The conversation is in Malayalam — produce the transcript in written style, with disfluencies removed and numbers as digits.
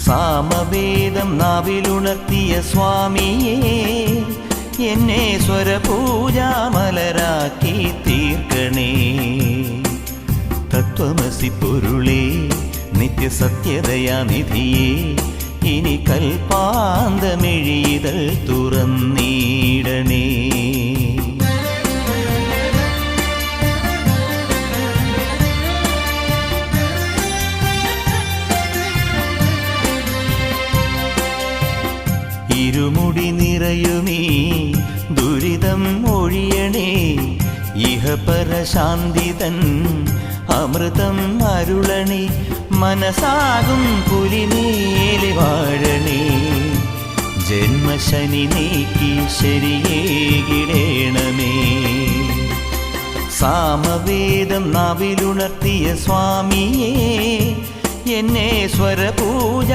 സാമവേദം നാവിലുണർത്തിയ സ്വാമിയേ, എന്നെ സ്വരപൂജാമലരാക്കി തീർക്കണേ. തത്വമസി പൊരുളേ, നിത്യസത്യദയാനിധിയേ, ഇനി കൽപ്പാന്തമിഴിതൾ തുറന്നീടണേ. ഇരുമുടി നിറയുമീ ദുരിതം ഒഴിയണേ, ഇഹപരശാന്തിതൻ അമൃതം അരുളണേ. മനസാകും പുലിമേലെ വാഴണേ, ജന്മശനി നീക്കി ശരിയേകിടേണമേ. സാമവേദം നാവിലുണർത്തിയ സ്വാമിയേ, എന്നെ സ്വരപൂജ